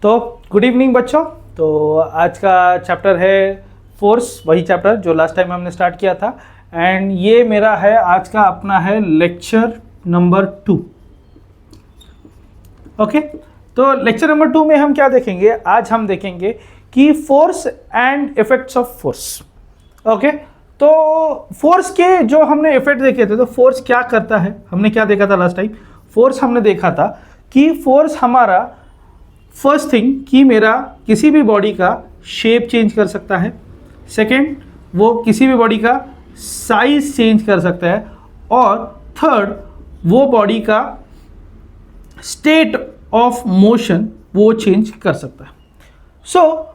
तो good evening बच्चों। तो आज का चैप्टर है फोर्स, वही चैप्टर जो लास्ट टाइम हमने स्टार्ट किया था। एंड ये मेरा है आज का अपना है लेक्चर नंबर 2। ओके, तो लेक्चर नंबर 2 में हम क्या देखेंगे? आज हम देखेंगे कि force and effects of force. Okay, तो फोर्स के जो हमने इफेक्ट देखे थे, तो फोर्स क्या करता है, हमने क्या देखा था लास्ट टाइम? फोर्स हमने देखा था कि फोर्स हमारा फर्स्ट थिंग कि मेरा किसी भी बॉडी का शेप चेंज कर सकता है। सेकंड, वो किसी भी बॉडी का साइज चेंज कर सकता है। और थर्ड, वो बॉडी का स्टेट ऑफ मोशन वो चेंज कर सकता है। सो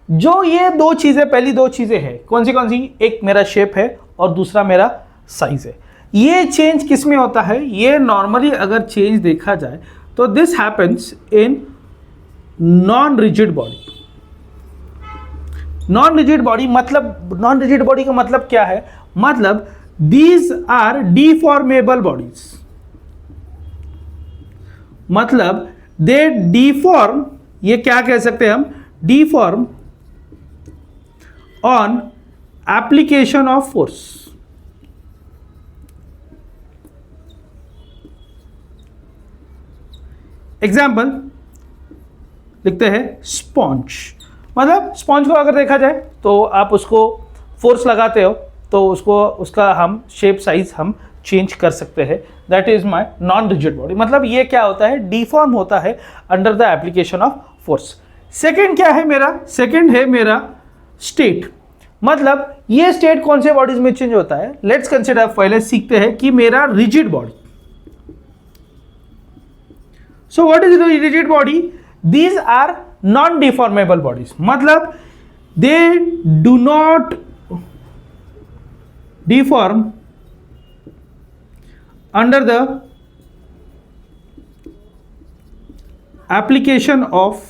जो ये दो चीज़ें, पहली दो चीज़ें हैं कौन सी? एक मेरा शेप है और दूसरा मेरा साइज है। ये चेंज किस में होता है? ये नॉर्मली अगर चेंज देखा जाए तो this happens in non rigid body. Non rigid body मतलब, नॉन रिजिड बॉडी का मतलब क्या है? मतलब दीज आर डिफॉर्मेबल बॉडीज, मतलब दे डिफॉर्म, ये क्या कह सकते हैं हम? Deform on application of force. Example लिखते हैं स्पॉन्ज। मतलब स्पॉन्ज को अगर देखा जाए तो आप उसको फोर्स लगाते हो तो उसका हम शेप साइज हम चेंज कर सकते हैं। That is my non rigid body. मतलब ये क्या होता है? डिफॉर्म होता है under the application of force. Second क्या है मेरा? सेकंड है मेरा स्टेट। मतलब ये स्टेट कौन से बॉडीज में चेंज होता है? लेट्स कंसिडर, पहले सीखते हैं कि मेरा rigid body. So what is rigid body? These are non-deformable bodies, मतलब they do not deform under the application of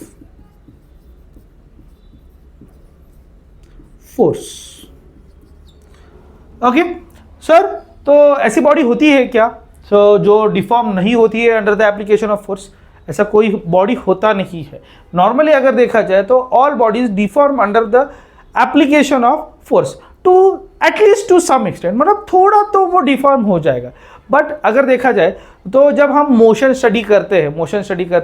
force. Okay sir, तो ऐसी बॉडी होती है क्या जो डिफॉर्म नहीं होती है under the application of force? ऐसा कोई बॉडी होता नहीं है। नॉर्मली अगर देखा जाए तो all bodies deform under the application of force to at least to some extent, मतलब थोड़ा तो वो डिफॉर्म हो जाएगा। बट अगर देखा जाए तो जब हम मोशन स्टडी करते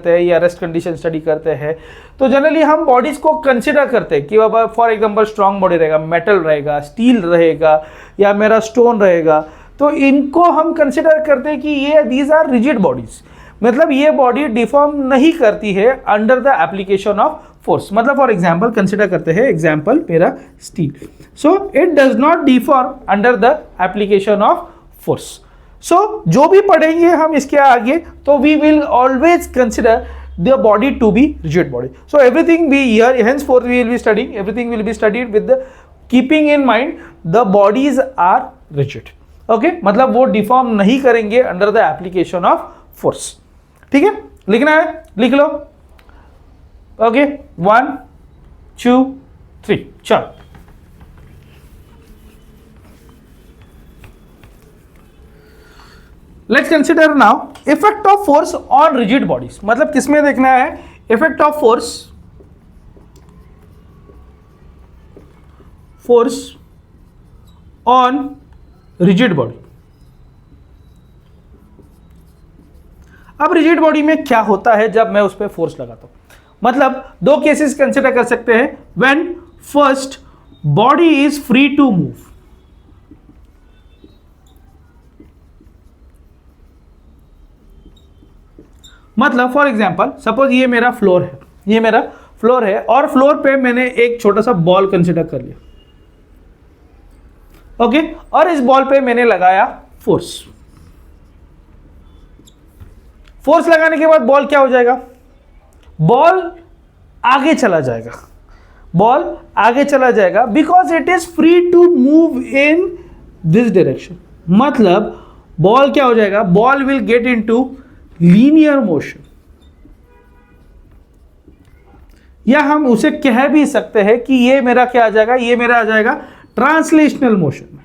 हैं या रेस्ट कंडीशन स्टडी करते हैं, तो जनरली हम बॉडीज को कंसिडर करते हैं कि बाबा फॉर एग्जाम्पल स्ट्रॉन्ग बॉडी रहेगा, मेटल रहेगा, स्टील रहेगा या मेरा स्टोन रहेगा, तो इनको हम कंसिडर करते हैं कि ये दीज आर रिजिड बॉडीज। मतलब ये बॉडी डिफॉर्म नहीं करती है under the application of force. मतलब फॉर एग्जांपल कंसिडर करते हैं, एग्जांपल मेरा steel. So it does not deform under the application of force. So जो भी पढ़ेंगे हम इसके आगे, तो we will always consider the body to be rigid body. So everything we hear henceforth we will be studying, everything will be studied with the keeping in mind the bodies are rigid. Okay, मतलब वो deform नहीं करेंगे under the application of force. ठीक है, लिखना है, लिख लो। Okay, 1 2 3, चलो। Let's consider now effect of force on rigid bodies. मतलब किसमें देखना है? Effect of force on rigid body. अब रिजिड बॉडी में क्या होता है जब मैं उस पर फोर्स लगाता हूं? मतलब दो केसेस कंसिडर कर सकते हैं। When first body is free to move, मतलब फॉर एग्जांपल सपोज ये मेरा फ्लोर है, और फ्लोर पे मैंने एक छोटा सा बॉल कंसिडर कर लिया। ओके, और इस बॉल पे मैंने लगाया फोर्स लगाने के बाद बॉल क्या हो जाएगा? बॉल आगे चला जाएगा because it is free to move in this direction. मतलब बॉल क्या हो जाएगा? Ball will get into linear motion, या हम उसे कह भी सकते हैं कि ये मेरा क्या आ जाएगा? ये मेरा आ जाएगा ट्रांसलेशनल मोशन में।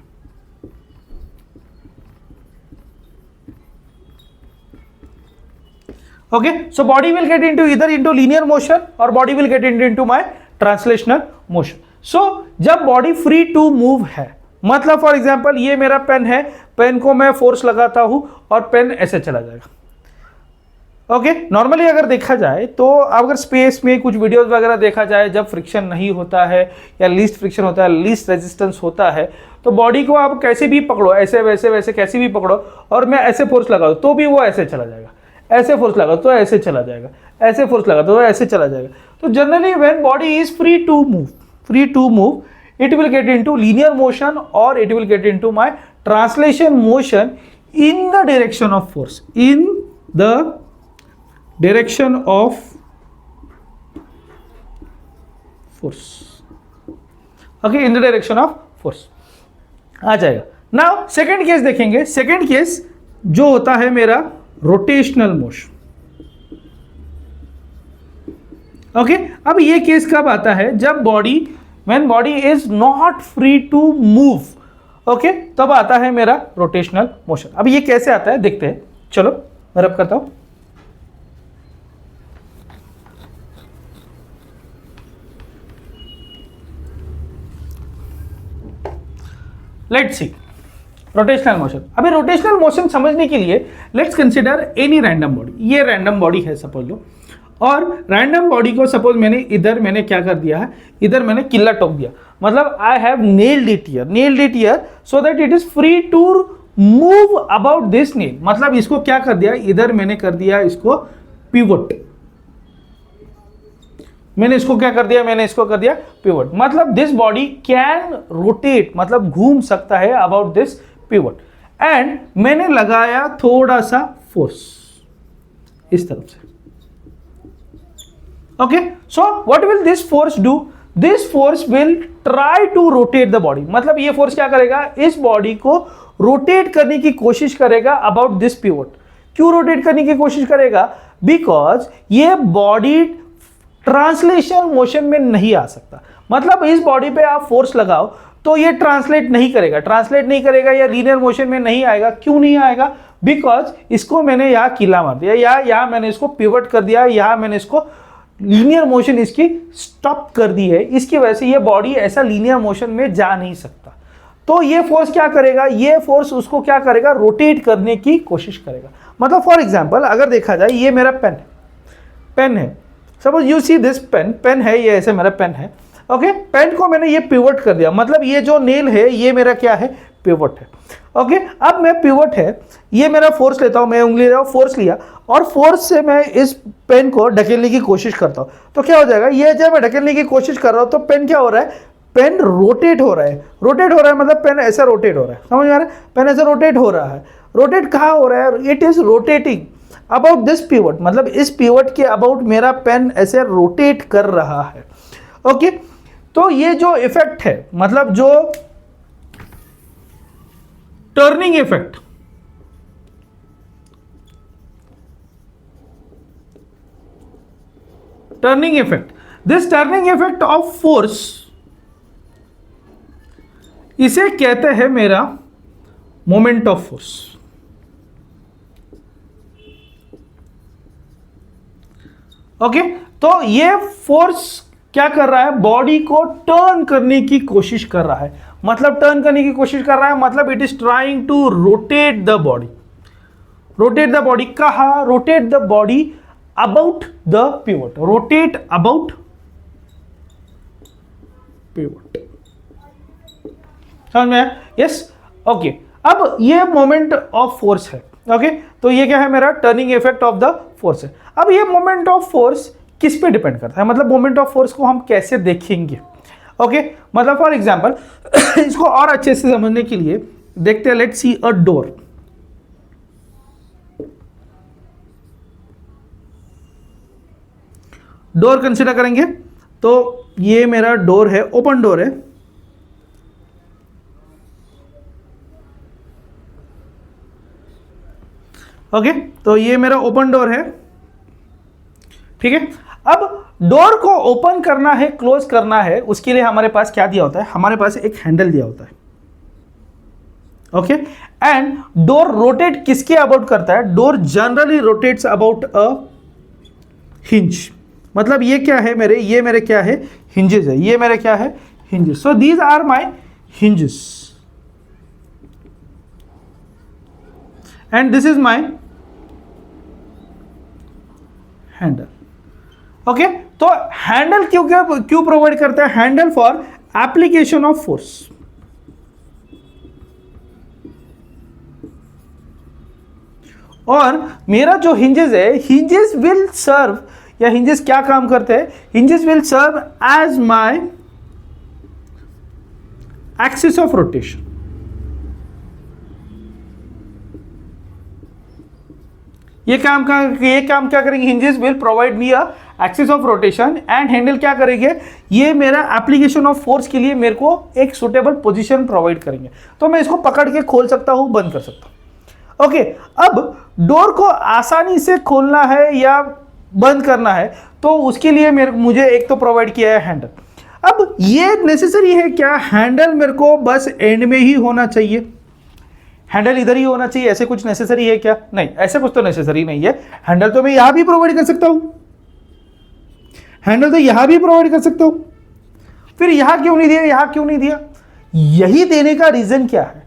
Okay, so body will get into either into linear motion or body will get into my translational motion. So जब body free to move है, मतलब फॉर एग्जाम्पल ये मेरा पेन है, पेन को मैं फोर्स लगाता हूं और पेन ऐसे चला जाएगा. ओके, नॉर्मली अगर देखा जाए तो अगर स्पेस में कुछ वीडियोस वगैरह देखा जाए, जब फ्रिक्शन नहीं होता है या लीस्ट फ्रिक्शन होता है, लीस्ट रेजिस्टेंस होता है, तो बॉडी को आप कैसे भी पकड़ो, ऐसे वैसे वैसे कैसे भी पकड़ो और मैं ऐसे फोर्स लगाऊं तो भी वो ऐसे चला जाएगा, ऐसे फोर्स लगा तो ऐसे चला जाएगा, ऐसे फोर्स लगा तो ऐसे चला जाएगा. तो generally when body is free to move it will get into linear motion or it will get into my translation motion in the direction of force, in the direction of force. Okay, in the direction of force आ जाएगा. Now second case देखेंगे. Second case जो होता है मेरा rotational motion. Okay, अब ये case कब आता है? जब body when body is not free to move, okay, तब आता है मेरा रोटेशनल मोशन. अब ये कैसे आता है देखते हैं. चलो मैं रब करता हूं. Let's see rotational motion. अभी रोटेशनल मोशन समझने के लिए let's consider any random body. ये रैंडम बॉडी है सपोज लो, और रैंडम बॉडी को सपोज मैंने क्या कर दिया है, इधर मैंने किल्ला ठोक दिया, मतलब I have nailed it here so that it is free to move about this nail. मतलब इसको क्या कर दिया, इधर मैंने कर दिया इसको पिवट. मैंने इसको कर दिया पिवट. मतलब दिस बॉडी कैन रोटेट, मतलब घूम सकता है अबाउट दिस पिवट. एंड मैंने लगाया थोड़ा सा फोर्स इस तरफ से. Okay, so what will this force do? This force will try to rotate the body. मतलब ये फोर्स क्या करेगा, इस बॉडी को रोटेट करने की कोशिश करेगा अबाउट दिस पिवट. क्यों रोटेट करने की कोशिश करेगा? बिकॉज ये बॉडी ट्रांसलेशन मोशन में नहीं आ सकता. मतलब इस बॉडी पे आप फोर्स लगाओ तो ये ट्रांसलेट नहीं करेगा या लीनियर मोशन में नहीं आएगा. क्यों नहीं आएगा? बिकॉज इसको मैंने यहाँ किला मार दिया, या यहाँ मैंने इसको पिवट कर दिया, यहाँ मैंने इसको लीनियर मोशन इसकी स्टॉप कर दी है. इसकी वजह से ये बॉडी ऐसा लीनियर मोशन में जा नहीं सकता. तो ये फोर्स क्या करेगा, ये फोर्स उसको क्या करेगा, रोटेट करने की कोशिश करेगा. मतलब फॉर एग्जांपल अगर देखा जाए, ये मेरा पेन है suppose you see this pen है, ये ऐसे मेरा पेन है. ओके, पेन को मैंने ये पिवट कर दिया, मतलब ये जो नेल है ये मेरा क्या है, पिवट है. ओके, अब मैं पिवट है, ये मेरा फोर्स लेता हूं, मैं उंगली ले रहा हूं, फोर्स लिया और फोर्स से मैं इस पेन को ढकेलने की कोशिश करता हूं. तो क्या हो जाएगा, ये जब मैं ढकेलने की कोशिश कर रहा हूं तो पेन क्या हो रहा है, पेन रोटेट हो रहा है. मतलब पेन ऐसा रोटेट हो रहा है. समझ में आ रहा है? पेन ऐसा रोटेट हो रहा है. रोटेट कहाँ हो रहा है? It is rotating about this pivot. मतलब इस पिवट के अबाउट मेरा पेन ऐसे रोटेट कर रहा है. ओके, तो ये जो इफेक्ट है, मतलब जो turning effect, this turning effect of force, इसे कहते हैं मेरा मोमेंट ऑफ फोर्स. ओके, तो ये फोर्स क्या कर रहा है, बॉडी को टर्न करने की कोशिश कर रहा है. मतलब टर्न करने की कोशिश कर रहा है, मतलब it is trying to rotate the body. कहा, rotate the body about the pivot. Rotate about pivot. समझ में आया? यस. ओके, अब ये मोमेंट ऑफ फोर्स है. ओके, तो ये क्या है, मेरा turning effect of the force है. अब ये मोमेंट ऑफ फोर्स किस पे डिपेंड करता है, मतलब मोमेंट ऑफ फोर्स को हम कैसे देखेंगे. ओके, मतलब फॉर एग्जांपल इसको और अच्छे से समझने के लिए देखते हैं. Let's see a door. Door consider करेंगे तो ये मेरा डोर है, ओपन डोर है. ओके, तो ये मेरा ओपन डोर है. ठीक है, अब डोर को ओपन करना है, क्लोज करना है, उसके लिए हमारे पास क्या दिया होता है, हमारे पास एक हैंडल दिया होता है. ओके, एंड डोर रोटेट किसके अबाउट करता है, door generally rotates about a hinge, मतलब ये क्या है मेरे, ये मेरे क्या है, हिंजेस है, ये मेरे क्या है, hinges. So these are my hinges and this is my handle. Okay, तो हैंडल क्यों प्रोवाइड करता है, handle for application of force. और मेरा जो हिंजेस है, हिंजेस विल सर्व, या हिंजेस क्या काम करते हैं, hinges will serve as my axis of rotation. ये काम क्या करेंगे, hinges will provide me a axis of rotation and handle क्या करेंगे, ये मेरा एप्लीकेशन ऑफ फोर्स के लिए मेरे को एक सुटेबल पोजीशन प्रोवाइड करेंगे. तो मैं इसको पकड़ के खोल सकता हूं, बंद कर सकता हूं. ओके, अब डोर को आसानी से खोलना है या बंद करना है, तो उसके लिए मुझे एक तो प्रोवाइड किया है हैंडल. अब ये नेसेसरी है क्या, हैंडल मेरे को बस एंड में ही होना चाहिए, हैंडल इधर ही होना चाहिए, ऐसे कुछ नेसेसरी है क्या, नहीं, ऐसे कुछ तो नेसेसरी नहीं है. हैंडल तो मैं यहां भी प्रोवाइड कर सकता हूं, हैंडल तो यहां भी प्रोवाइड कर सकता हूं. फिर यहां क्यों नहीं दिया, यहां क्यों नहीं दिया, यही देने का रीजन क्या है,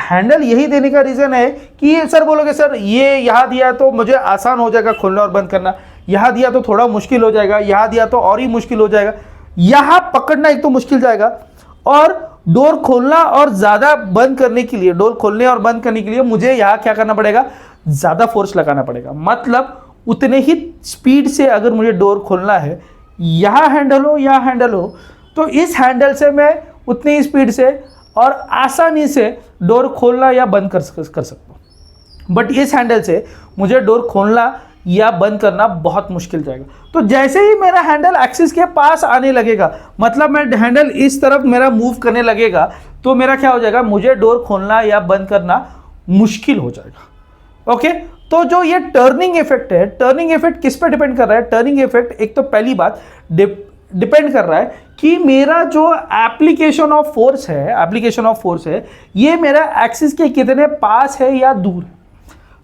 हैंडल यही देने का रीजन है कि सर बोलोगे सर ये यहां दिया तो मुझे आसान हो जाएगा खोलना और बंद करना, यहां दिया तो थोड़ा मुश्किल हो जाएगा, यहां दिया तो और ही मुश्किल हो जाएगा, यहां पकड़ना एक तो मुश्किल जाएगा, और डोर खोलना और ज्यादा बंद करने के लिए, डोर खोलने और बंद करने के लिए मुझे यहां क्या करना पड़ेगा, ज्यादा फोर्स लगाना पड़ेगा. मतलब उतने ही स्पीड से अगर मुझे डोर खोलना है, यहां हैंडल हो या हैंडल हो, तो इस हैंडल से मैं उतनी ही स्पीड से और आसानी से डोर खोलना या बंद कर सकता हूं. बट इस हैंडल से मुझे डोर खोलना या बंद करना बहुत मुश्किल जाएगा. तो जैसे ही मेरा हैंडल एक्सिस के पास आने लगेगा, मतलब मैं हैंडल इस तरफ मेरा मूव करने लगेगा, तो मेरा क्या हो जाएगा, मुझे डोर खोलना या बंद करना मुश्किल हो जाएगा. ओके, तो जो ये टर्निंग इफेक्ट है, टर्निंग इफेक्ट किस पे डिपेंड कर रहा है, टर्निंग इफेक्ट एक तो पहली बात डिपेंड कर रहा है कि मेरा जो एप्लीकेशन ऑफ फोर्स है, एप्लीकेशन ऑफ फोर्स है, ये मेरा एक्सिस के कितने पास है या दूर है.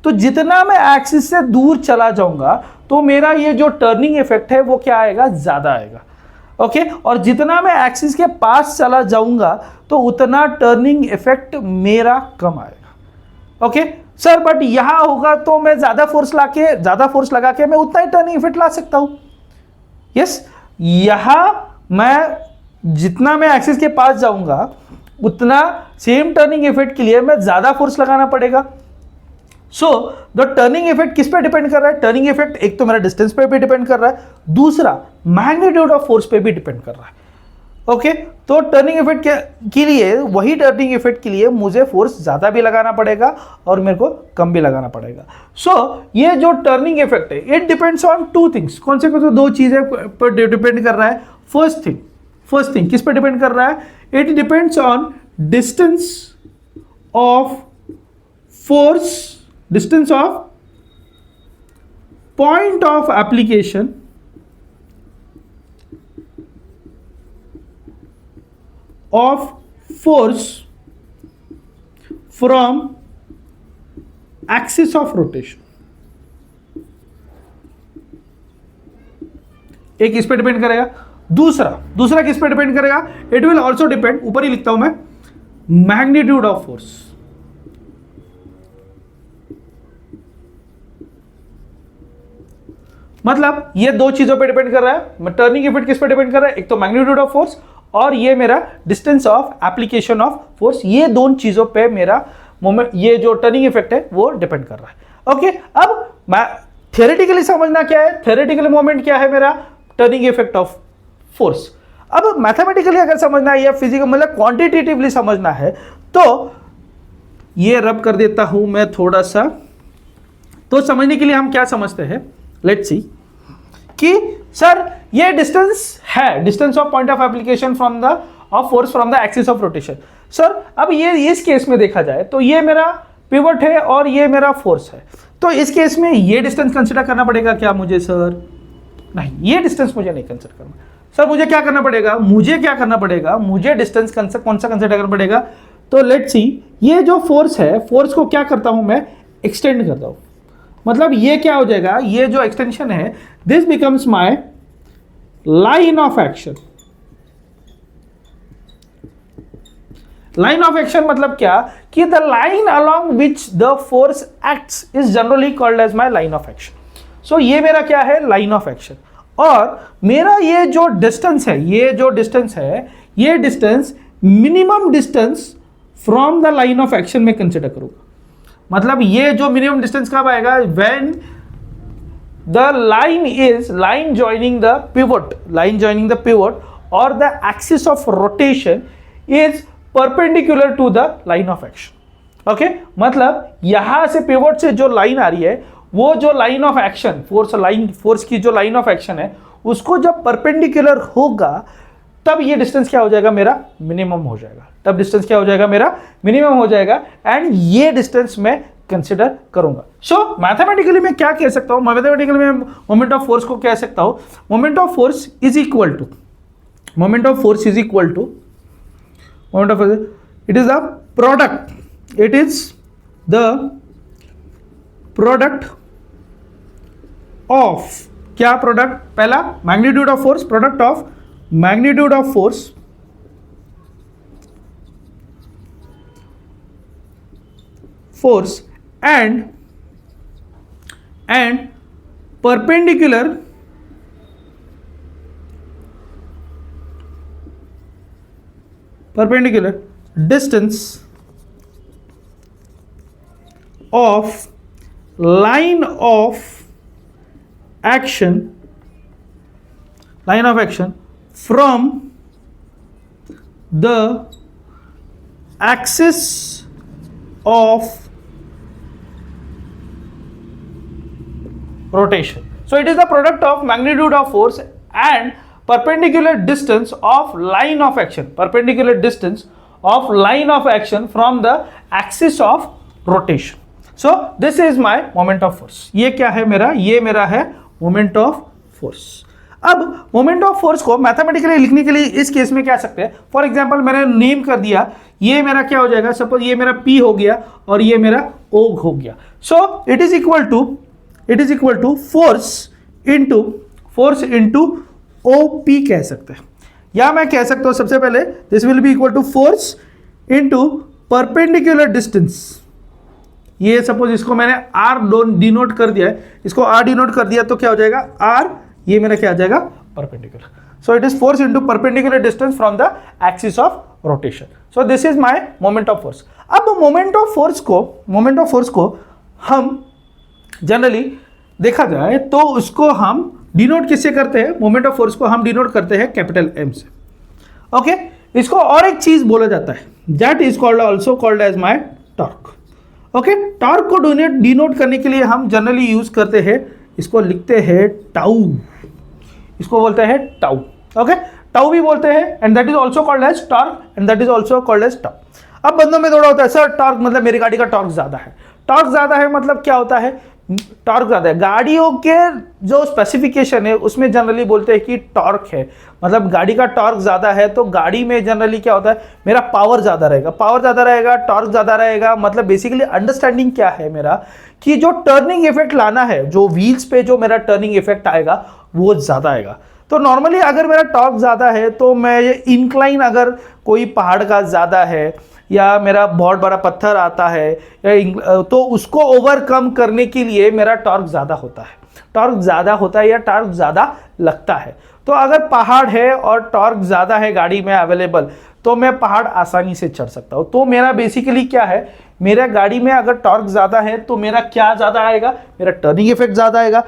तो जितना मैं एक्सिस से दूर चला जाऊंगा, तो मेरा ये जो टर्निंग इफेक्ट है वो क्या आएगा, ज्यादा आएगा. ओके, और जितना मैं एक्सिस के पास चला जाऊंगा, तो उतना टर्निंग इफेक्ट मेरा कम आएगा. ओके सर, बट यहां होगा तो मैं ज्यादा फोर्स लगा के मैं उतना ही टर्निंग इफेक्ट ला सकता हूं. यस, यहां मैं जितना मैं एक्सिस के पास जाऊंगा, उतना सेम टर्निंग इफेक्ट के लिए मैं ज्यादा फोर्स लगाना पड़ेगा. सो द टर्निंग इफेक्ट किस पे डिपेंड कर रहा है, टर्निंग इफेक्ट एक तो मेरा डिस्टेंस पे भी डिपेंड कर रहा है, दूसरा मैग्नीट्यूड ऑफ फोर्स पे भी डिपेंड कर रहा है. ओके, तो टर्निंग इफेक्ट के लिए, वही टर्निंग इफेक्ट के लिए मुझे फोर्स ज्यादा भी लगाना पड़ेगा और मेरे को कम भी लगाना पड़ेगा. सो ये जो टर्निंग इफेक्ट है, it depends on two things. कौन से दो चीजें पर डिपेंड कर रहा है. फर्स्ट थिंग किस पर डिपेंड कर रहा है, it depends on distance of force, distance of point of application of force from axis of rotation. एक इस पे डिपेंड करेगा, दूसरा किस पे डिपेंड करेगा, इट विल ऑल्सो डिपेंड, ऊपर ही लिखता हूं मैं, मैग्नीट्यूड ऑफ फोर्स. मतलब ये दो चीजों पे डिपेंड कर रहा है. टर्निंग इफेक्ट किस पे डिपेंड कर रहा है, एक तो मैग्नीट्यूड ऑफ फोर्स और ये मेरा distance of application of force. ये दोनों चीजों पे मेरा मोमेंट, ये जो टर्निंग इफेक्ट है वो डिपेंड कर रहा है. ओके, अब मैं थियोरेटिकली समझना क्या है, थियोरेटिकल मोमेंट क्या है मेरा, टर्निंग इफेक्ट ऑफ फोर्स. अब मैथमेटिकली अगर समझना है या फिजिकल मतलब क्वांटिटेटिवली समझना है, तो ये रब कर देता हूं मैं थोड़ा सा. तो समझने के लिए हम क्या समझते हैं, लेट्स सी कि सर ये डिस्टेंस है, distance of point of application from the of force from the axis of rotation. Sir अब ये इस केस में देखा जाए तो ये मेरा पिवट है और ये मेरा फोर्स है, तो इस केस में ये डिस्टेंस कंसीडर करना पड़ेगा क्या मुझे, सर नहीं, ये डिस्टेंस मुझे नहीं कंसीडर करना. सर मुझे क्या करना पड़ेगा, मुझे डिस्टेंस कौन सा कंसीडर करना पड़ेगा. तो लेट्स सी, ये जो फोर्स है, फोर्स को क्या करता हूं मैं, एक्सटेंड करता हूं. मतलब ये क्या हो जाएगा, ये जो एक्सटेंशन है, this becomes my line of action. Line of action मतलब क्या, कि the line along which the force acts is generally called as my line of action. So ये मेरा क्या है, लाइन ऑफ एक्शन। और मेरा ये जो डिस्टेंस है, ये distance minimum distance from the line of action में कंसिडर करूंगा। मतलब ये जो मिनिमम डिस्टेंस कब आएगा, when the line joining the pivot और the axis of rotation is perpendicular to the line of action. Okay, मतलब यहां से पिवट से जो लाइन आ रही है, वो जो लाइन ऑफ एक्शन फोर्स की जो लाइन ऑफ एक्शन है, उसको जब परपेंडिकुलर होगा तब ये डिस्टेंस क्या हो जाएगा, मेरा मिनिमम हो जाएगा। एंड ये डिस्टेंस मैं कंसिडर करूंगा। सो मैथमेटिकली मैं क्या कह सकता हूं, मैथमेटिकली मैं मोमेंट ऑफ फोर्स को कह सकता हूं, moment of force is equal to it is the product of क्या प्रोडक्ट, पहला magnitude of force, product of magnitude of force and perpendicular distance of line of action from the axis of rotation. So it is the product of magnitude of force and perpendicular distance of line of action from the axis of rotation. So this is my moment of force. ये क्या है मेरा, ये मेरा है moment of force. अब moment of force को mathematically लिखने के लिए इस केस में क्या सकते हैं, फॉर एग्जांपल मैंने नेम कर दिया, ये मेरा क्या हो जाएगा, सपोज ये मेरा P हो गया और ये मेरा O हो गया। So it is equal to force into OP कह सकते हैं, या मैं कह सकता हूं सबसे पहले this will be equal to force into perpendicular distance. ये सपोज इसको मैंने R डिनोट कर दिया है, इसको R डिनोट कर दिया तो क्या हो जाएगा, R, ये मेरा क्या आ जाएगा, perpendicular. So it is force into perpendicular distance from the axis of rotation. So this is my moment of force. अब मोमेंट ऑफ फोर्स को हम जनरली देखा जाए तो उसको हम डिनोट किससे करते हैं, मोमेंट ऑफ फोर्स को हम डिनोट करते हैं कैपिटल M से। ओके, इसको और एक चीज बोला जाता है, that is also called as my torque. Okay, torque को डिनोट करने के लिए हम जनरली यूज करते हैं, इसको लिखते हैं टाउ, इसको बोलते हैं टाउ। ओके, टाउ भी बोलते हैं, and that is also called as torque and that is also called as tau. अब बंदों में थोड़ा होता है, सर टॉर्क मतलब मेरी गाड़ी का टॉर्क ज्यादा है। टॉर्क ज्यादा है मतलब क्या होता है, टॉर्क ज्यादा है, गाड़ियों के जो स्पेसिफिकेशन है उसमें जनरली बोलते हैं कि टॉर्क है, मतलब गाड़ी का टॉर्क ज्यादा है, तो गाड़ी में जनरली क्या होता है, मेरा पावर ज्यादा रहेगा, टॉर्क ज्यादा रहेगा। मतलब बेसिकली अंडरस्टैंडिंग क्या है मेरा, कि जो टर्निंग इफेक्ट लाना है, जो व्हील्स पे जो मेरा टर्निंग इफेक्ट आएगा वो ज्यादा आएगा। तो नॉर्मली अगर मेरा टॉर्क ज्यादा है तो मैं ये इंक्लाइन, अगर कोई पहाड़ का ज्यादा है या मेरा बहुत बड़ा पत्थर आता है तो उसको ओवरकम करने के लिए मेरा टॉर्क ज्यादा होता है या टॉर्क ज्यादा लगता है। तो अगर पहाड़ है और टॉर्क ज्यादा है गाड़ी में अवेलेबल, तो मैं पहाड़ आसानी से चढ़ सकता हूं। तो मेरा बेसिकली क्या है, मेरा गाड़ी में अगर टॉर्क ज्यादा है तो मेरा क्या ज्यादा आएगा, मेरा टर्निंग इफेक्ट ज्यादा आएगा।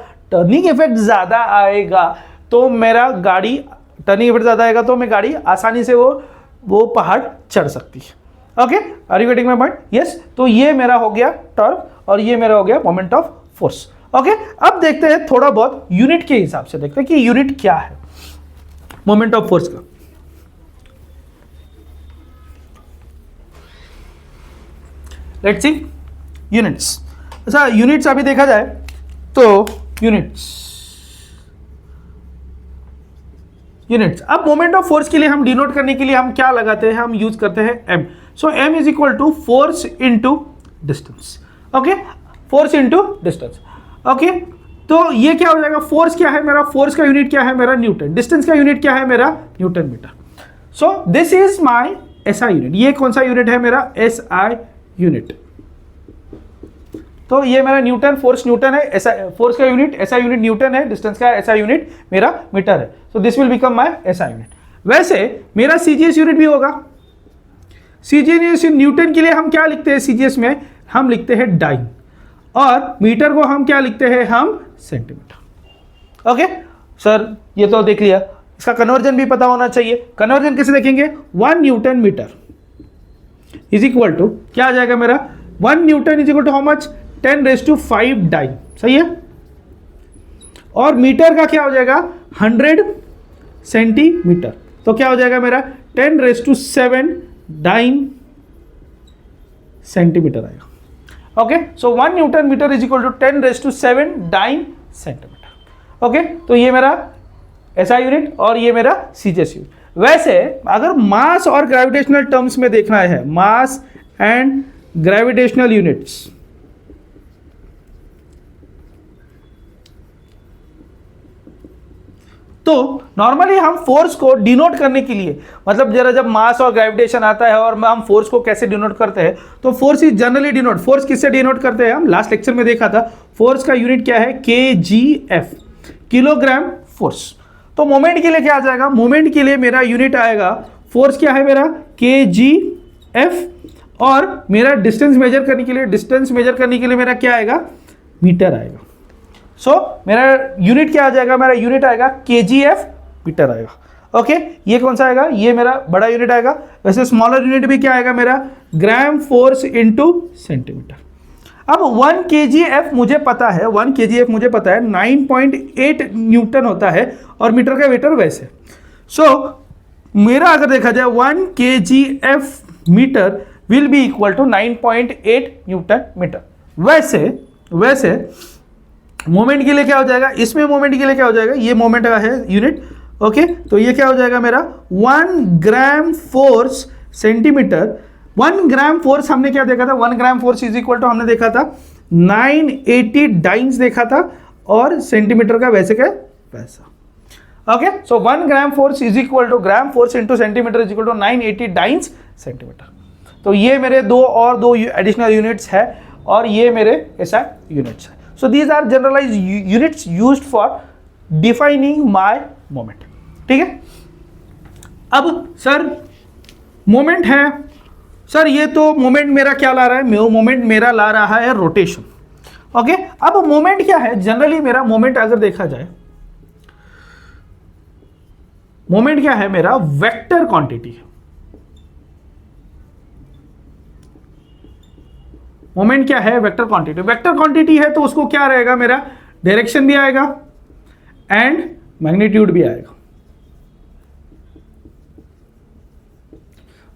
तो मेरा गाड़ी टर्निंग इफेक्ट ज्यादा आएगा तो मैं गाड़ी आसानी से वो पहाड़ चढ़ सकती है। Okay, are you getting my point? Yes. तो ये मेरा हो गया टॉर्क और ये मेरा हो गया मोमेंट ऑफ फोर्स। ओके, अब देखते हैं थोड़ा बहुत यूनिट के हिसाब से देखते हैं कि यूनिट क्या है मोमेंट ऑफ फोर्स का। Let's see units. अच्छा, यूनिट्स अभी देखा जाए तो यूनिट्स अब मोमेंट ऑफ फोर्स के लिए हम डिनोट करने के लिए हम क्या लगाते हैं, हम यूज करते हैं M। So M is equal to force into distance. Okay, force into distance. Okay, तो ये क्या हो जाएगा, फोर्स क्या है मेरा, फोर्स का यूनिट क्या है मेरा न्यूटन, डिस्टेंस का यूनिट क्या है मेरा newton metre. So this is my SI unit. ये कौन सा यूनिट है मेरा, एसआई यूनिट. तो ये मेरा न्यूटन, फोर्स न्यूटन है, एसआई फोर्स का यूनिट, एसआई यूनिट न्यूटन है, डिस्टेंस का एसआई यूनिट मेरा मीटर है. So this will become my SI unit. वैसे मेरा सीजीएस यूनिट भी होगा. सीजीएस न्यूटन के लिए हम क्या लिखते हैं, सीजीएस में हम लिखते हैं डाइन, और मीटर को हम क्या लिखते हैं, हम सेंटीमीटर. ओके सर, ये तो देख लिया. इसका कन्वर्जन भी पता होना चाहिए. कन्वर्जन कैसे देखेंगे, 1 newton metre is equal to क्या आ जाएगा मेरा, 1 newton is equal to how much, 10⁵ dyne. सही है. और मीटर का क्या हो जाएगा, 100 सेंटीमीटर. तो क्या हो जाएगा मेरा, 10⁷ डाइन सेंटीमीटर आएगा. Okay, so 1 newton metre is equal to 10⁷ dyne centimetre. Okay, तो ये मेरा एसआई यूनिट और ये मेरा सीजीएस यूनिट. वैसे अगर मास और ग्रेविटेशनल टर्म्स में देखना है, मास एंड ग्रेविटेशनल यूनिट्स, तो नॉर्मली हम फोर्स को डिनोट करने के लिए, मतलब जरा जब मास और ग्रेविटेशन आता है और हम फोर्स को कैसे डिनोट करते हैं, तो force is generally denote, force किससे डिनोट करते हैं, हम लास्ट लेक्चर में देखा था. फोर्स का यूनिट क्या है, केजीएफ, किलोग्राम फोर्स. तो मोमेंट के लिए क्या आ जाएगा, मोमेंट के लिए मेरा यूनिट आएगा, फोर्स क्या है मेरा, केजीएफ, और मेरा डिस्टेंस मेजर करने के लिए, डिस्टेंस मेजर करने के लिए मेरा क्या आएगा, मीटर आएगा. सो मेरा यूनिट क्या आ जाएगा, मेरा यूनिट आएगा केजीएफ मीटर आएगा. ओके, ये कौन सा आएगा, ये मेरा बड़ा यूनिट आएगा. वैसे स्मॉलर यूनिट भी क्या आएगा मेरा, ग्राम फोर्स इनटू सेंटीमीटर. अब 1 kgf मुझे पता है, 1 kgf मुझे पता है 9.8 न्यूटन होता है, और मीटर का वेटर वैसे. सो मेरा अगर देखा जाए 1 kgf metre will be equal to 9.8 newton metre. वैसे मोमेंट के लिए क्या हो जाएगा, इसमें मोमेंट के लिए क्या हो जाएगा, ये मोमेंट का है यूनिट. ओके, तो ये क्या हो जाएगा मेरा, 1 gram force centimetre. 1 gram force हमने क्या देखा था, 1 gram force is equal to हमने देखा था 980 डाइन्स देखा था, और सेंटीमीटर का वैसे क्या वैसा. Okay, so 1 gram force is equal to gram force into centimetre is equal to 980 dynes centimetre. तो ये मेरे दो एडिशनल यूनिट्स है, और ये मेरे ऐसा यूनिट्स है. So these are generalized units used for defining my moment. ठीक है. अब सर मोमेंट है, सर ये तो मोमेंट मेरा क्या ला रहा है, मोमेंट मेरा ला रहा है रोटेशन. ओके, अब मोमेंट क्या है, जनरली मेरा मोमेंट अगर देखा जाए, मोमेंट क्या है मेरा, वेक्टर क्वांटिटी है. मोमेंट क्या है, वेक्टर क्वांटिटी. वेक्टर क्वांटिटी है तो उसको क्या रहेगा मेरा, डायरेक्शन भी आएगा एंड मैग्नीट्यूड भी आएगा.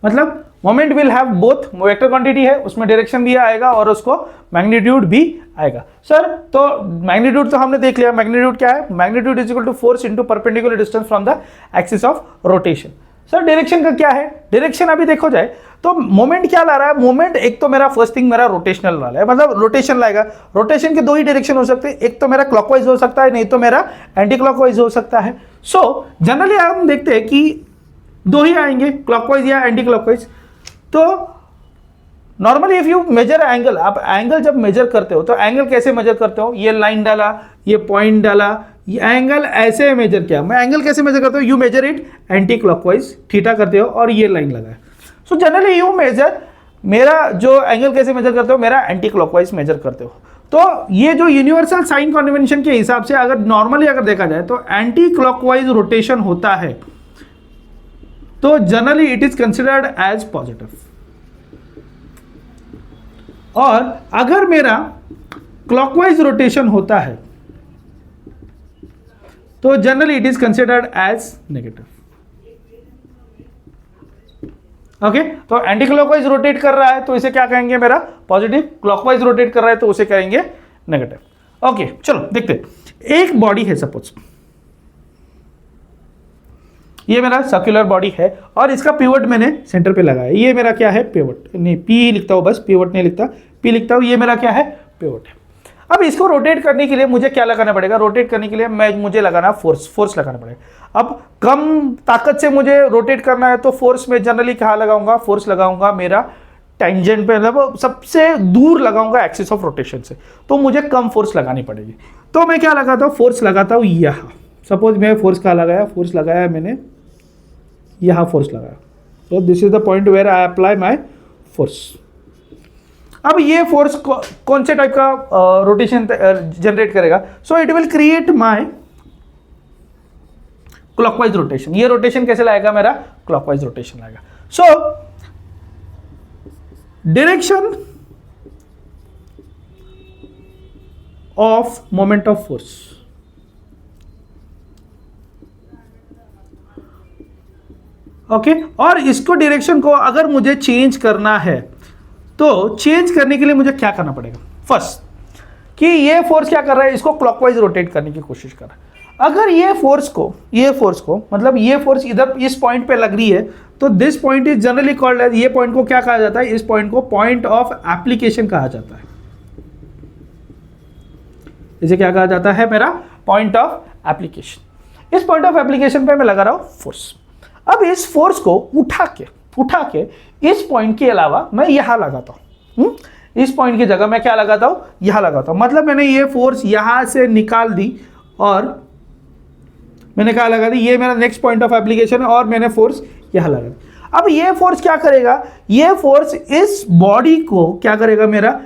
मतलब moment will have both, vector quantity है उसमें डायरेक्शन भी आएगा और उसको मैग्नीट्यूड भी आएगा. सर तो मैग्नीट्यूड तो हमने देख लिया, मैग्नीट्यूड क्या है, magnitude is equal to force into perpendicular distance from the axis of rotation. Sir direction का क्या है, डायरेक्शन अभी देखो जाए तो मोमेंट क्या ला रहा है, मोमेंट एक तो मेरा फर्स्ट थिंग मेरा रोटेशनल वाला है, मतलब रोटेशन लाएगा. रोटेशन के दो ही डायरेक्शन हो सकते हैं, एक तो मेरा क्लॉकवाइज हो सकता है, नहीं तो मेरा एंटी क्लॉकवाइज हो सकता है. सो जनरली हम देखते हैं कि दो ही आएंगे, क्लॉकवाइज या एंटी क्लॉकवाइज. तो normally if you measure angle, आप एंगल जब मेजर करते हो तो एंगल कैसे मेजर करते हो, ये लाइन डाला, ये पॉइंट डाला, ये एंगल ऐसे मेजर किया. मैं एंगल कैसे मेजर करता हूँ, you measure it anti clockwise, theta करते हो और ये लाइन लगा है. सो जनरली यू मेजर, मेरा जो एंगल कैसे मेजर करते हो, मेरा एंटी क्लॉकवाइज मेजर करते हो. तो ये जो यूनिवर्सल साइन कन्वेंशन के हिसाब से अगर नॉर्मली अगर देखा जाए तो एंटी क्लॉकवाइज रोटेशन होता है, तो generally it is considered as positive. और अगर मेरा क्लॉकवाइज रोटेशन होता है तो generally it is considered as negative. Okay, तो एंटी क्लॉकवाइज रोटेट कर रहा है तो इसे क्या कहेंगे मेरा पॉजिटिव, क्लॉकवाइज रोटेट कर रहा है तो उसे कहेंगे नेगेटिव. ओके, चलो देखते हैं. एक बॉडी है, सपोज ये मेरा सर्कुलर बॉडी है और इसका पिवट मैंने सेंटर पे लगाया. ये मेरा क्या है, पिवट. नहीं, पी लिखता हूँ, बस पिवट नहीं लिखता, पी लिखता हूँ. ये मेरा क्या है, पिवट है. अब इसको रोटेट करने के लिए मुझे क्या लगाना पड़ेगा, रोटेट करने के लिए मुझे लगाना फोर्स लगाना पड़ेगा। अब कम ताकत से मुझे रोटेट करना है तो फोर्स में जनरली कहाँ लगाऊंगा, फोर्स लगाऊंगा मेरा टेंजेंट पे, मतलब सबसे दूर लगाऊंगा एक्सिस ऑफ रोटेशन से, तो मुझे कम फोर्स लगानी पड़ेगी। तो मैं क्या लगाता हूँ, फोर्स लगाता हूँ यहाँ। सपोज मैं फोर्स कहाँ लगाया, फोर्स लगाया मैंने यहाँ, फोर्स लगाया। तो this is the point where I apply my force. अब ये फोर्स कौन से टाइप का रोटेशन जनरेट करेगा, so it will create my clockwise rotation. ये रोटेशन कैसे लाएगा, मेरा क्लॉकवाइज रोटेशन लाएगा। So direction of moment of force, okay. और इसको डायरेक्शन को अगर मुझे चेंज करना है तो चेंज करने के लिए मुझे क्या करना पड़ेगा, फर्स्ट कि ये फोर्स क्या कर रहा है, इसको क्लॉकवाइज रोटेट करने की कोशिश कर रहा है। अगर ये फोर्स को मतलब ये फोर्स इधर इस पॉइंट पे लग रही है, तो this point is generally called as, ये पॉइंट को क्या कहा जाता है, इस पॉइंट को पॉइंट ऑफ एप्लीकेशन कहा जाता है। इसे क्या कहा जाता है, मेरा पॉइंट ऑफ एप्लीकेशन। इस पॉइंट ऑफ एप्लीकेशन पे मैं लगा रहा हूं फोर्स। अब इस फोर्स को उठा के इस पॉइंट के अलावा मैं यहां लगाता हूं। इस पॉइंट की जगह मैं क्या लगाता हूं, यहां लगाता हूं। मतलब मैंने ये फोर्स यहां से निकाल दी और मैंने क्या लगा दी, ये मेरा नेक्स्ट पॉइंट ऑफ एप्लीकेशन है और मैंने फोर्स यहां लगा दी। अब ये फोर्स क्या करेगा, ये फोर्स इस बॉडी को क्या करेगा, मेरा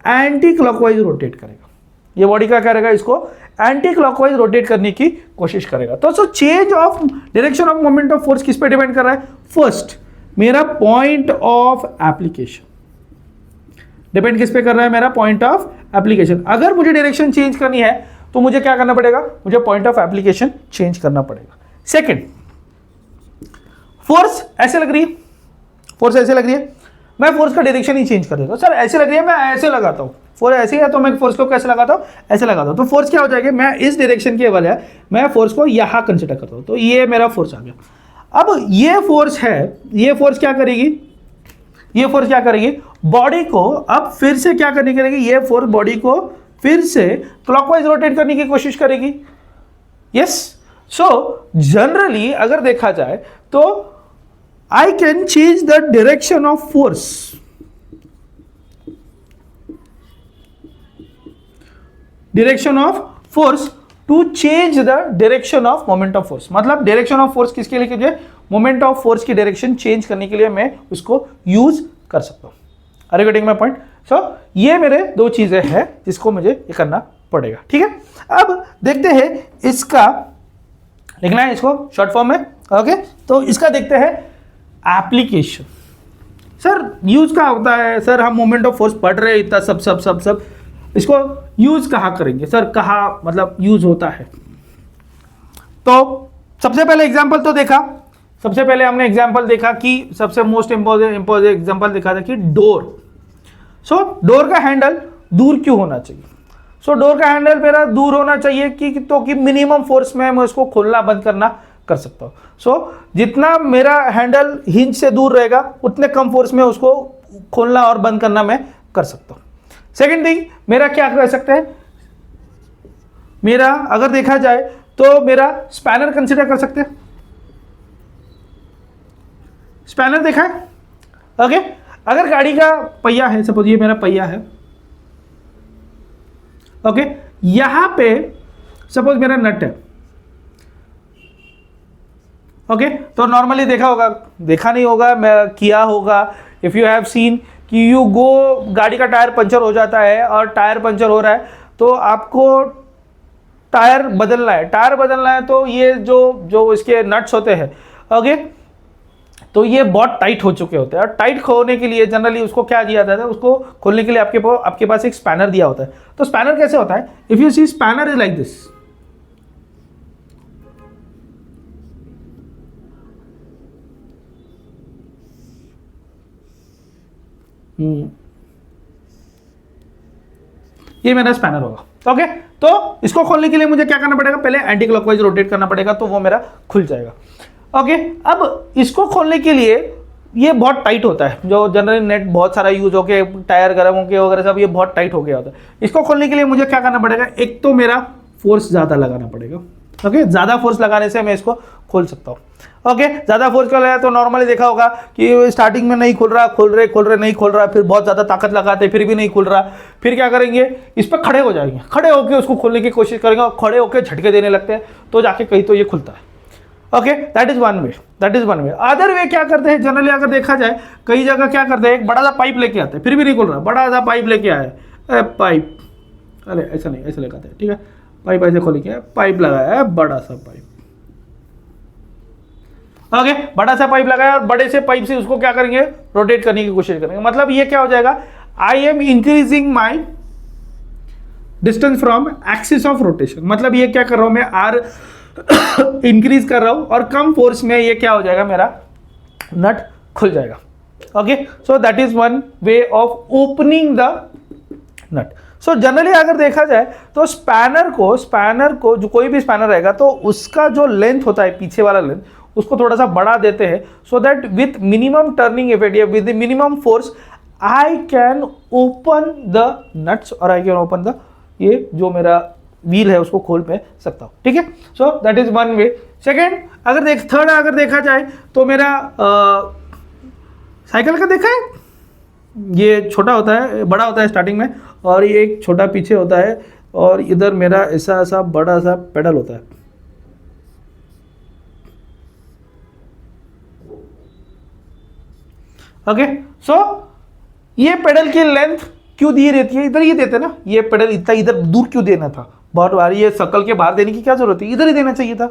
एंटी क्लॉकवाइज रोटेट करेगा। ये बॉडी क्या करेगा, इसको एंटी क्लॉकवाइज रोटेट करने की कोशिश करेगा। तो so change of direction of moment of force किस पे डिपेंड कर रहा है, फर्स्ट मेरा पॉइंट ऑफ एप्लीकेशन डिपेंड किस पे कर रहा है, मेरा पॉइंट ऑफ एप्लीकेशन। अगर मुझे डायरेक्शन चेंज करनी है तो मुझे क्या करना पड़ेगा, मुझे पॉइंट ऑफ एप्लीकेशन चेंज करना पड़ेगा। सेकंड, फोर्स ऐसे लग रही है, फोर्स ऐसे लग रही है, मैं फोर्स का डायरेक्शन ही चेंज कर देता हूं। सर ऐसे लग रही है, मैं ऐसे लगाता हूं, फोर्स ऐसे है तो मैं फोर्स को कैसे लगाता हूं, ऐसे लगाता हूं। तो फोर्स क्या हो जाएगा, मैं इस डायरेक्शन के वाले मैं फोर्स को यहां कंसिडर करता हूं, तो ये मेरा फोर्स आ गया। अब ये फोर्स है, ये फोर्स क्या करेगी, ये फोर्स क्या करेगी, बॉडी को अब फिर से क्या करने करेगी, ये फोर्स बॉडी को फिर से क्लॉकवाइज रोटेट करने की कोशिश करेगी। यस, सो जनरली अगर देखा जाए तो I can change the direction of force, direction of force to change the direction of moment of force. मतलब डायरेक्शन ऑफ फोर्स किसके लिए कीजिए, मोमेंट ऑफ फोर्स की डायरेक्शन चेंज करने के लिए मैं उसको यूज कर सकता हूं। Are you getting my point? So ये मेरे दो चीजें हैं जिसको मुझे ये करना पड़ेगा, ठीक है। अब देखते हैं इसका, लिखना है इसको शॉर्ट फॉर्म में, ओके। तो इसका देखते हैं एप्लीकेशन। सर यूज क्या होता है, सर हम मोमेंट ऑफ फोर्स पढ़ रहे हैं इतना सब सब सब सब, इसको यूज कहाँ करेंगे सर, कहाँ मतलब यूज होता है। तो सबसे पहले एग्जांपल तो देखा, सबसे पहले हमने एग्जांपल देखा कि सबसे मोस्ट इंपॉर्टेंट एग्जांपल देखा था कि डोर। सो डोर का हैंडल दूर क्यों होना चाहिए, सो डोर का हैंडल मेरा दूर होना चाहिए कि मिनिमम फोर्स में मैं उसको खोलना बंद करना कर सकता हूँ। सो जितना मेरा हैंडल हिंज से दूर रहेगा उतने कम फोर्स में उसको खोलना और बंद करना मैं कर सकता हूँ। सेकेंड थिंग, मेरा क्या कर सकते हैं, मेरा अगर देखा जाए तो मेरा स्पैनर कंसिडर कर सकते हैं। स्पैनर देखा है, ओके। अगर गाड़ी का पहिया है, सपोज ये मेरा पहिया है, ओके। यहां पे सपोज मेरा नट है, ओके। तो नॉर्मली देखा होगा, देखा नहीं होगा, मैं किया होगा, इफ यू हैव सीन कि यू गो, गाड़ी का टायर पंचर हो जाता है और टायर पंचर हो रहा है तो आपको टायर बदलना है, टायर बदलना है तो ये जो इसके नट्स होते हैं, ओके, तो ये बहुत टाइट हो चुके होते हैं। और टाइट खोलने के लिए जनरली उसको क्या दिया जाता है, उसको खोलने के लिए आपके पास एक स्पैनर दिया होता है। तो स्पैनर कैसे होता है, if you see spanner is like this, ये मेरा स्पैनर होगा, ओके। तो इसको खोलने के लिए मुझे क्या करना पड़ेगा, पहले एंटी क्लॉकवाइज रोटेट करना पड़ेगा तो वो मेरा खुल जाएगा, ओके। अब इसको खोलने के लिए ये बहुत टाइट होता है, जो जनरली नेट बहुत सारा यूज होके टायर गर्म होके वगैरह सब, ये बहुत टाइट हो गया होता है। इसको खोलने के लिए मुझे क्या करना पड़ेगा, एक तो मेरा फोर्स ज़्यादा लगाना पड़ेगा। ओके, ज़्यादा फोर्स लगाने से मैं इसको खोल सकता हूँ। ओके, ज़्यादा फोर्स कर रहा तो नॉर्मली देखा होगा कि स्टार्टिंग में नहीं खुल रहा, खोल रहे नहीं खोल रहा, फिर बहुत ज़्यादा ताकत लगाते फिर भी नहीं खुल रहा, फिर क्या करेंगे, इस पर खड़े हो जाएंगे, खड़े होकर उसको खोलने की कोशिश करेंगे और खड़े होकर झटके देने लगते हैं, तो जाके कहीं तो ये खुलता है। Okay, that is one way, that is one way. Other way क्या करते हैं, जनरली अगर देखा जाए कई जगह क्या करते हैं, एक बड़ा सा पाइप लेके आते हैं, फिर भी नहीं खुल रहा, बड़ा सा पाइप लेके आए, पाइप, अरे ऐसा नहीं, ऐसे लगाते हैं, ठीक है, पाइप ऐसे खोल के पाइप लगाया है, बड़ा सा पाइप। ओके, बड़ा सा पाइप लगाया और बड़े से पाइप से उसको क्या करेंगे, रोटेट करने की कोशिश करेंगे। मतलब ये क्या हो जाएगा, I am increasing my distance from axis of rotation. मतलब ये क्या कर रहा हूं मैं, आर इंक्रीज कर रहा हूं और कम फोर्स में ये क्या हो जाएगा, मेरा नट खुल जाएगा। Okay, so that is one way of opening the nut. So generally अगर देखा जाए तो स्पैनर को जो कोई भी स्पैनर रहेगा तो उसका जो लेंथ होता है, पीछे वाला लेंथ, उसको थोड़ा सा बढ़ा देते हैं, so that with minimum turning effect या with minimum force I can open the nuts और आई कैन ओपन द, ये जो मेरा व्हील है उसको खोल पे सकता हूँ। ठीक है, सो that is one way. Second third अगर देखा जाए तो मेरा साइकिल का देखा है, ये छोटा होता है, बड़ा होता है स्टार्टिंग में, और ये एक छोटा पीछे होता है, और इधर मेरा ऐसा ऐसा बड़ा सा पेडल होता है। ओके, सो ये पेडल की लेंथ क्यों दी रहती है, इधर ही देते ना, ये पेडल इतना इधर दूर क्यों देना था, बहुत बार ये सर्कल के बाहर देने की क्या जरूरत है, इधर ही देना चाहिए था,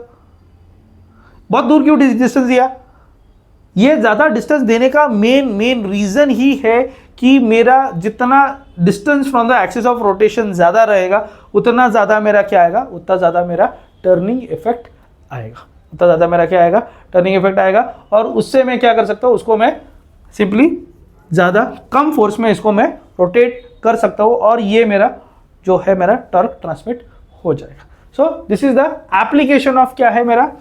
बहुत दूर क्यों डिस्टेंस दिया। ये ज्यादा डिस्टेंस देने का मेन रीजन ही है कि मेरा जितना distance from the axis of rotation ज्यादा रहेगा, उतना ज्यादा मेरा क्या आएगा, उतना ज्यादा मेरा टर्निंग इफेक्ट आएगा, उतना ज्यादा मेरा क्या आएगा, टर्निंग इफेक्ट आएगा। और उससे मैं क्या कर सकता हूँ, उसको मैं सिंपली ज़्यादा कम फोर्स में इसको मैं रोटेट कर सकता हूँ और ये मेरा जो है मेरा टॉर्क ट्रांसमिट हो जाएगा। सो this is the application of क्या है, मेरा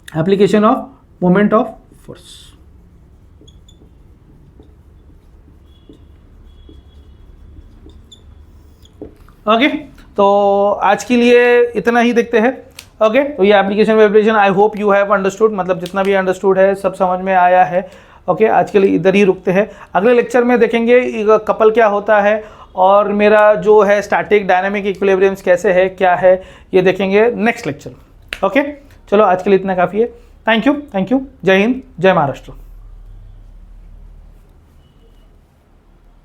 application of moment of force. Okay, तो आज के लिए इतना ही देखते हैं। ओके, तो ये application I hope you have understood, मतलब जितना भी अंडरस्टूड है सब समझ में आया है। ओके, आज के लिए इधर ही रुकते हैं, अगले लेक्चर में देखेंगे कपल क्या होता है और मेरा जो है स्टैटिक डायनामिक इक्विलिब्रियम्स कैसे है, क्या है, ये देखेंगे नेक्स्ट लेक्चर। ओके, चलो आज के लिए इतना काफ़ी है। थैंक यू, जय हिंद, जय महाराष्ट्र।